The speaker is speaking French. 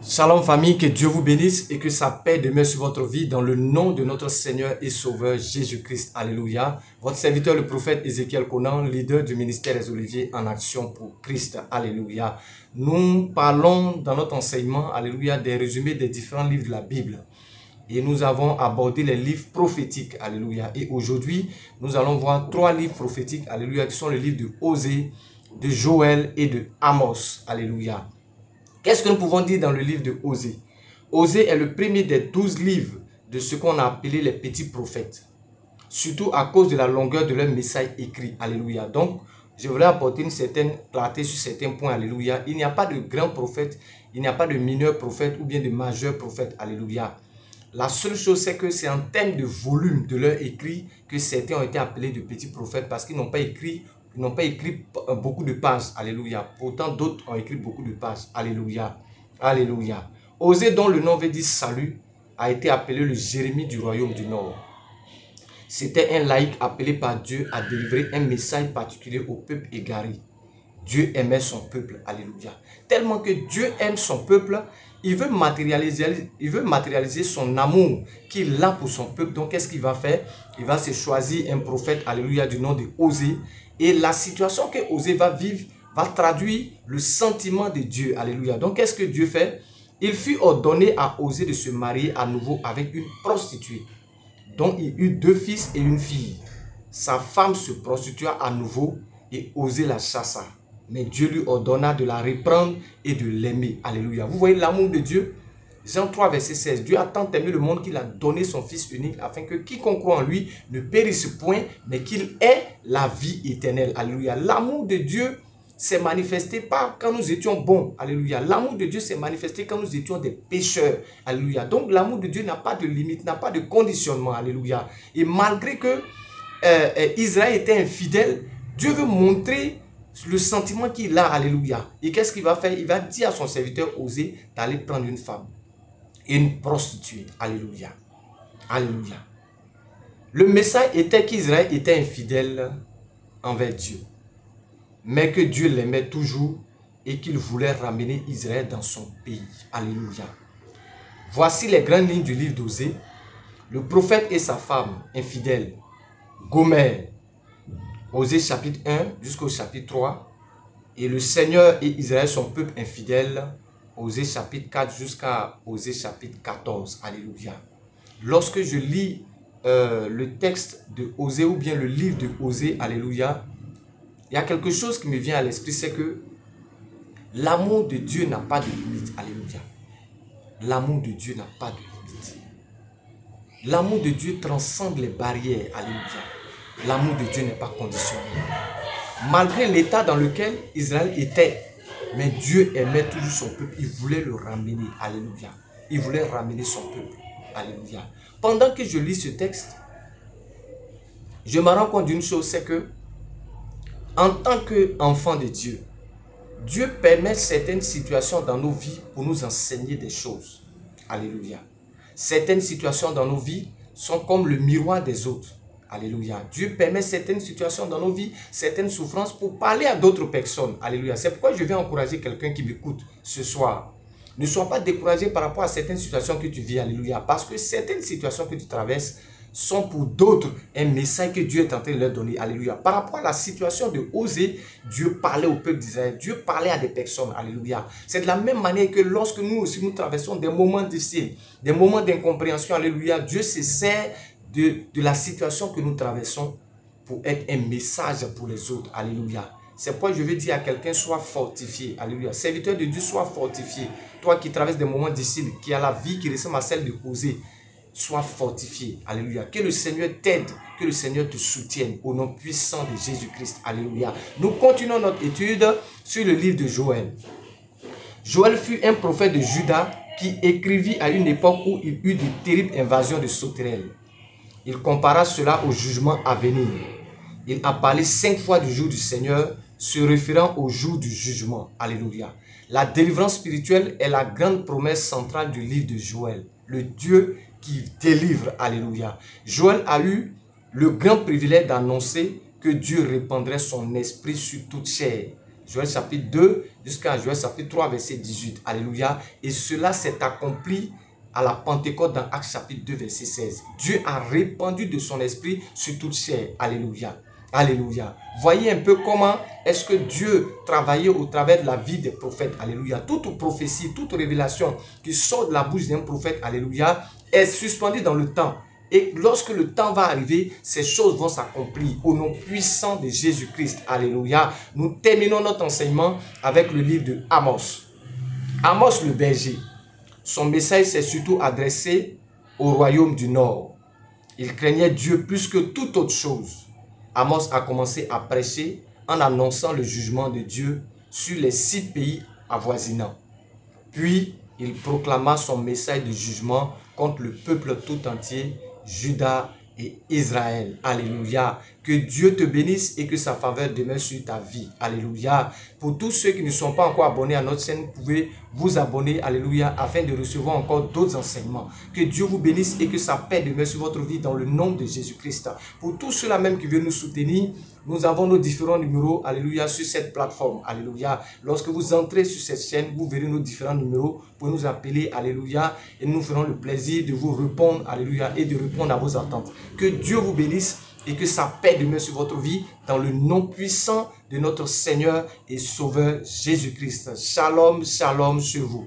Shalom famille, que Dieu vous bénisse et que sa paix demeure sur votre vie dans le nom de notre Seigneur et Sauveur Jésus-Christ. Alléluia. Votre serviteur le prophète Ézéchiel Conan, leader du ministère des Oliviers en action pour Christ. Alléluia. Nous parlons dans notre enseignement, alléluia, des résumés des différents livres de la Bible. Et nous avons abordé les livres prophétiques, alléluia. Et aujourd'hui, nous allons voir 3 livres prophétiques, alléluia, qui sont les livres de Osée, de Joël et de Amos, alléluia. Qu'est-ce que nous pouvons dire dans le livre de Osée? Osée est le premier des 12 livres de ce qu'on a appelé les petits prophètes. Surtout à cause de la longueur de leur message écrit. Alléluia. Donc, je voulais apporter une certaine clarté sur certains points. Alléluia. Il n'y a pas de grand prophète, il n'y a pas de mineur prophète ou bien de majeur prophète. Alléluia. La seule chose, c'est que c'est en termes de volume de leur écrit que certains ont été appelés de petits prophètes parce qu'ils n'ont pas écrit beaucoup de pages. Alléluia. Pourtant, d'autres ont écrit beaucoup de pages. Alléluia. Alléluia. Osée, dont le nom veut dire salut, a été appelé le Jérémie du royaume du Nord. C'était un laïc appelé par Dieu à délivrer un message particulier au peuple égaré. Dieu aimait son peuple. Alléluia. Tellement que Dieu aime son peuple, il veut matérialiser son amour qu'il a pour son peuple. Donc, qu'est-ce qu'il va faire? Il va se choisir un prophète, alléluia, du nom de Osée. Et la situation que Osée va vivre va traduire le sentiment de Dieu. Alléluia. Donc, qu'est-ce que Dieu fait? Il fut ordonné à Osée de se marier à nouveau avec une prostituée. Donc, il eut 2 fils et une fille. Sa femme se prostitua à nouveau et Osée la chassa. Mais Dieu lui ordonna de la reprendre et de l'aimer. Alléluia. Vous voyez l'amour de Dieu? Jean 3, verset 16. Dieu a tant aimé le monde qu'il a donné son Fils unique afin que quiconque croit en lui ne périsse point, mais qu'il ait la vie éternelle. Alléluia. L'amour de Dieu s'est manifesté pas quand nous étions bons. Alléluia. L'amour de Dieu s'est manifesté quand nous étions des pécheurs. Alléluia. Donc l'amour de Dieu n'a pas de limite, n'a pas de conditionnement. Alléluia. Et malgré que Israël était infidèle, Dieu veut montrer le sentiment qu'il a. Alléluia. Et qu'est-ce qu'il va faire? Il va dire à son serviteur Osée d'aller prendre une femme, une prostituée. Alléluia. Alléluia. Le message était qu'Israël était infidèle envers Dieu, mais que Dieu l'aimait toujours et qu'il voulait ramener Israël dans son pays. Alléluia. Voici les grandes lignes du livre d'Osée. Le prophète et sa femme infidèle, Gomer. Osée chapitre 1 jusqu'au chapitre 3. Et le Seigneur et Israël, son peuple infidèle. Osée chapitre 4 jusqu'à Osée chapitre 14. Alléluia. Lorsque je lis le texte de Osée ou bien le livre de Osée, alléluia, il y a quelque chose qui me vient à l'esprit, c'est que l'amour de Dieu n'a pas de limite. Alléluia. L'amour de Dieu n'a pas de limite. L'amour de Dieu transcende les barrières. Alléluia. L'amour de Dieu n'est pas conditionnel. Malgré l'état dans lequel Israël était, mais Dieu aimait toujours son peuple. Il voulait le ramener. Alléluia. Il voulait ramener son peuple. Alléluia. Pendant que je lis ce texte, je me rends compte d'une chose, c'est que en tant qu'enfant de Dieu, Dieu permet certaines situations dans nos vies pour nous enseigner des choses. Alléluia. Certaines situations dans nos vies sont comme le miroir des autres. Alléluia. Dieu permet certaines situations dans nos vies, certaines souffrances pour parler à d'autres personnes. Alléluia. C'est pourquoi je vais encourager quelqu'un qui m'écoute ce soir. Ne sois pas découragé par rapport à certaines situations que tu vis. Alléluia. Parce que certaines situations que tu traverses sont pour d'autres un message que Dieu est en train de leur donner. Alléluia. Par rapport à la situation de Osée, Dieu parlait au peuple d'Israël. Dieu parlait à des personnes. Alléluia. C'est de la même manière que lorsque nous aussi nous traversons des moments difficiles, des moments d'incompréhension. Alléluia. Dieu se sert de la situation que nous traversons pour être un message pour les autres. Alléluia. C'est pourquoi je veux dire à quelqu'un, sois fortifié. Alléluia. Serviteur de Dieu, sois fortifié. Toi qui traverses des moments difficiles, qui as la vie qui ressemble à celle de Osée, sois fortifié. Alléluia. Que le Seigneur t'aide, que le Seigneur te soutienne au nom puissant de Jésus-Christ. Alléluia. Nous continuons notre étude sur le livre de Joël. Joël fut un prophète de Juda qui écrivit à une époque où il eut de terribles invasions de sauterelles. Il compara cela au jugement à venir. Il a parlé 5 fois du jour du Seigneur, se référant au jour du jugement. Alléluia. La délivrance spirituelle est la grande promesse centrale du livre de Joël. Le Dieu qui délivre. Alléluia. Joël a eu le grand privilège d'annoncer que Dieu répandrait son esprit sur toute chair. Joël chapitre 2 jusqu'à Joël chapitre 3, verset 18. Alléluia. Et cela s'est accompli à la Pentecôte dans Actes chapitre 2, verset 16. Dieu a répandu de son esprit sur toute chair. Alléluia. Alléluia. Voyez un peu comment est-ce que Dieu travaillait au travers de la vie des prophètes. Alléluia. Toute prophétie, toute révélation qui sort de la bouche d'un prophète, alléluia, est suspendue dans le temps. Et lorsque le temps va arriver, ces choses vont s'accomplir au nom puissant de Jésus-Christ. Alléluia. Nous terminons notre enseignement avec le livre de Amos. Amos le berger. Son message s'est surtout adressé au royaume du Nord. Il craignait Dieu plus que toute autre chose. Amos a commencé à prêcher en annonçant le jugement de Dieu sur les 6 pays avoisinants. Puis, il proclama son message de jugement contre le peuple tout entier, Juda et Israël. Alléluia. Que Dieu te bénisse et que sa faveur demeure sur ta vie. Alléluia. Pour tous ceux qui ne sont pas encore abonnés à notre chaîne, vous pouvez vous abonner. Alléluia. Afin de recevoir encore d'autres enseignements. Que Dieu vous bénisse et que sa paix demeure sur votre vie dans le nom de Jésus-Christ. Pour tous ceux-là même qui veulent nous soutenir, nous avons nos différents numéros, alléluia, sur cette plateforme, alléluia. Lorsque vous entrez sur cette chaîne, vous verrez nos différents numéros. Vous pouvez nous appeler, alléluia, et nous ferons le plaisir de vous répondre, alléluia, et de répondre à vos attentes. Que Dieu vous bénisse et que sa paix demeure sur votre vie dans le nom puissant de notre Seigneur et Sauveur Jésus-Christ. Shalom, shalom sur vous.